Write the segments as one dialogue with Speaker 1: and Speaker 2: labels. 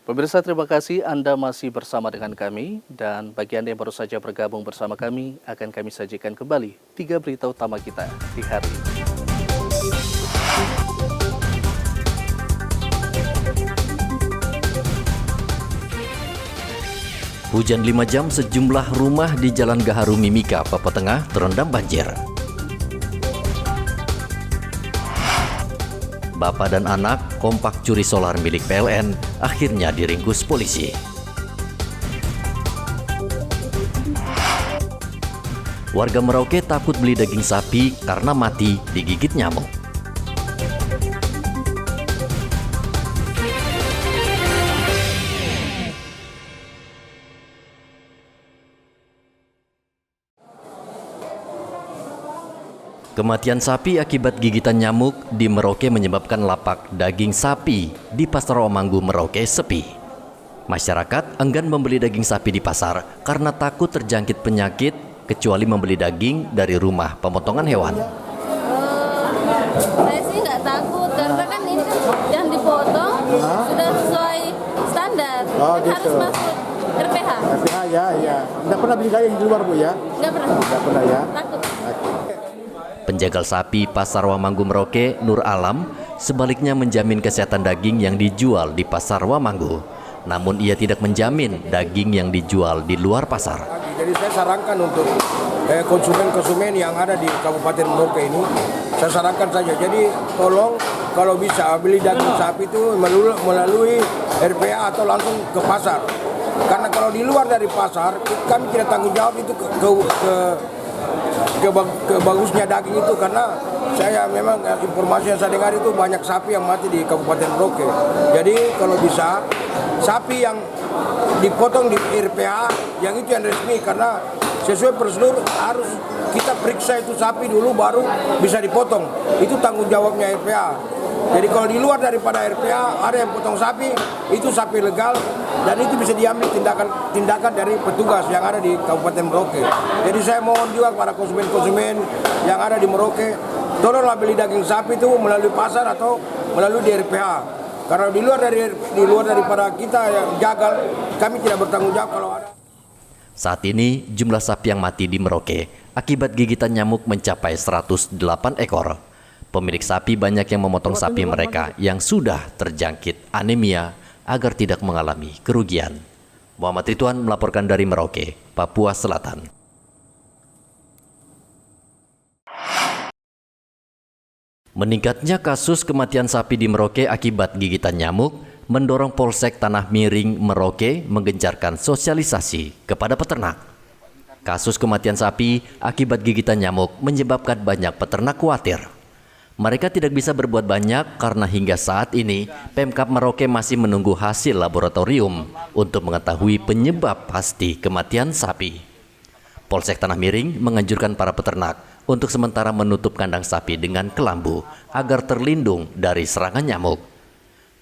Speaker 1: Pemirsa, terima kasih Anda masih bersama dengan kami, dan bagi Anda yang baru saja bergabung bersama kami, akan kami sajikan kembali 3 berita utama kita di hari ini.
Speaker 2: Hujan 5 jam, sejumlah rumah di Jalan Gaharu Mimika, Papua Tengah terendam banjir. Bapak dan anak kompak curi solar milik PLN akhirnya diringkus polisi. Warga Merauke takut beli daging sapi karena mati digigit nyamuk. Kematian sapi akibat gigitan nyamuk di Merauke menyebabkan lapak daging sapi di Pasar Rawamanggu Merauke sepi. Masyarakat enggan membeli daging sapi di pasar karena takut terjangkit penyakit kecuali membeli daging dari rumah pemotongan hewan.
Speaker 3: Saya sih nggak takut karena kan ini kan yang dipotong sudah sesuai standar. Kan
Speaker 4: gitu.
Speaker 3: harus masuk RPH.
Speaker 4: RPH ya. Nggak pernah beli daging di luar, Bu, ya?
Speaker 3: Nggak pernah.
Speaker 4: Nggak pernah ya?
Speaker 3: Takut.
Speaker 2: Penjagal sapi Pasar Rawamanggu Merauke, Nur Alam, sebaliknya menjamin kesehatan daging yang dijual di Pasar Rawamanggu. Namun ia tidak menjamin daging yang dijual di luar pasar.
Speaker 5: Jadi saya sarankan untuk konsumen-konsumen yang ada di Kabupaten Merauke ini, saya sarankan saja. Jadi tolong kalau bisa beli daging sapi itu melalui RPA atau langsung ke pasar. Karena kalau di luar dari pasar, kami tidak tanggung jawab itu ke bagusnya daging itu, karena saya memang informasi yang saya dengar itu banyak sapi yang mati di Kabupaten Merauke. Jadi kalau bisa sapi yang dipotong di RPH yang itu yang resmi, karena sesuai prosedur harus kita periksa itu sapi dulu baru bisa dipotong. Itu tanggung jawabnya RPH. Jadi kalau di luar daripada RPH ada yang potong sapi, itu sapi legal dan itu bisa diambil tindakan dari petugas yang ada di Kabupaten Merauke. Jadi saya mohon juga para konsumen-konsumen yang ada di Merauke, tolonglah beli daging sapi itu melalui pasar atau melalui di RPH. Karena di luar daripada kita yang gagal, kami tidak bertanggung jawab kalau ada.
Speaker 2: Saat ini jumlah sapi yang mati di Merauke akibat gigitan nyamuk mencapai 108 ekor. Pemilik sapi banyak yang memotong sapi mereka yang sudah terjangkit anemia agar tidak mengalami kerugian. Muhammad Ridwan melaporkan dari Merauke, Papua Selatan. Meningkatnya kasus kematian sapi di Merauke akibat gigitan nyamuk mendorong Polsek Tanah Miring Merauke menggencarkan sosialisasi kepada peternak. Kasus kematian sapi akibat gigitan nyamuk menyebabkan banyak peternak khawatir. Mereka tidak bisa berbuat banyak karena hingga saat ini Pemkab Merauke masih menunggu hasil laboratorium untuk mengetahui penyebab pasti kematian sapi. Polsek Tanah Miring menganjurkan para peternak untuk sementara menutup kandang sapi dengan kelambu agar terlindung dari serangan nyamuk.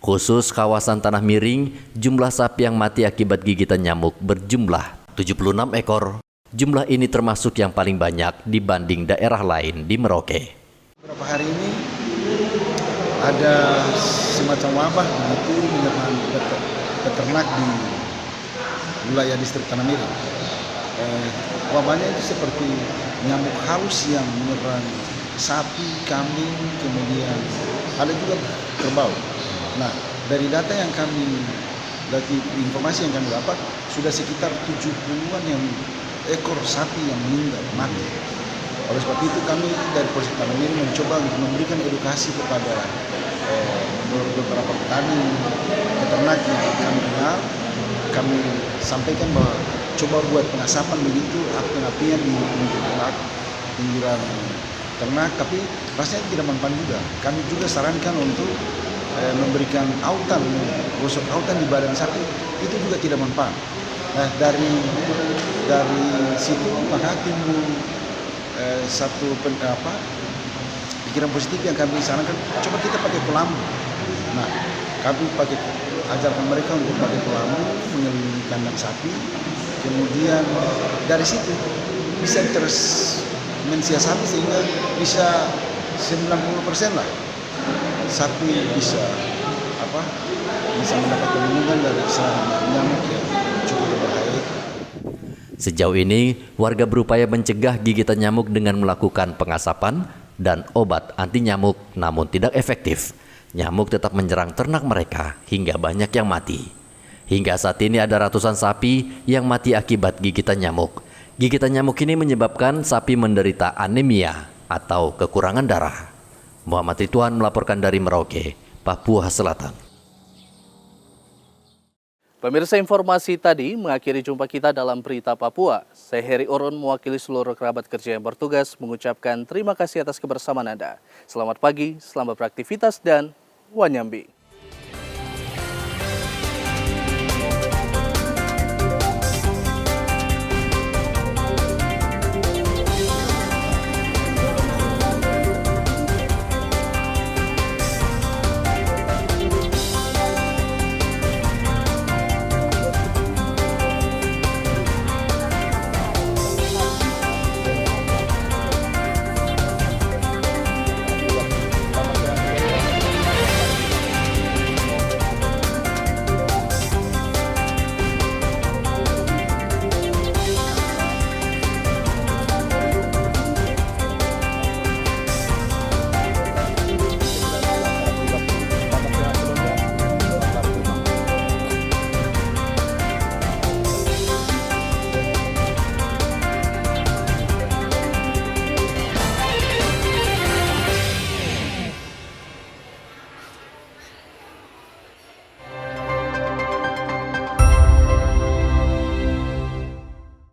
Speaker 2: Khusus kawasan Tanah Miring, jumlah sapi yang mati akibat gigitan nyamuk berjumlah 76 ekor. Jumlah ini termasuk yang paling banyak dibanding daerah lain di Merauke.
Speaker 6: Beberapa hari ini ada semacam wabah begitu menyerang peternak di wilayah distrik Tanah Miring. Wabahnya itu seperti nyamuk halus yang menyerang sapi, kambing, kemudian ada juga kerbau. Nah, dari data yang informasi yang kami dapat, sudah sekitar 70-an yang ekor sapi yang meninggal, mati. Oleh sebab itu kami dari Polsek Tanah Miring mencoba untuk memberikan edukasi kepada beberapa petani, peternak yang kami kenal. Kami sampaikan bahwa coba buat pengasapan begitu, api-apian di pinggiran ternak, tapi rasanya tidak mempan juga. Kami juga sarankan untuk memberikan autan, gosok autan di badan sapi, itu juga tidak mempan. Nah, dari situ maka timbul satu pikiran positif yang kami sarankan, coba kita pakai kelambu. Nah, kami ajarkan mereka untuk pakai kelambu mengelilingi kandang sapi. Kemudian dari situ bisa mensiasati sehingga bisa 90% lah sapi bisa bisa mendapat perlindungan dari serangan nyamuk yang cukup berbahaya.
Speaker 2: Sejauh ini, warga berupaya mencegah gigitan nyamuk dengan melakukan pengasapan dan obat anti nyamuk, namun tidak efektif. Nyamuk tetap menyerang ternak mereka hingga banyak yang mati. Hingga saat ini ada ratusan sapi yang mati akibat gigitan nyamuk. Gigitan nyamuk ini menyebabkan sapi menderita anemia atau kekurangan darah. Muhammad Ridwan melaporkan dari Merauke, Papua Selatan.
Speaker 1: Pemirsa, informasi tadi mengakhiri jumpa kita dalam Berita Papua. Saya Heri Orun mewakili seluruh kerabat kerja yang bertugas mengucapkan terima kasih atas kebersamaan Anda. Selamat pagi, selamat beraktivitas, dan wanyambi.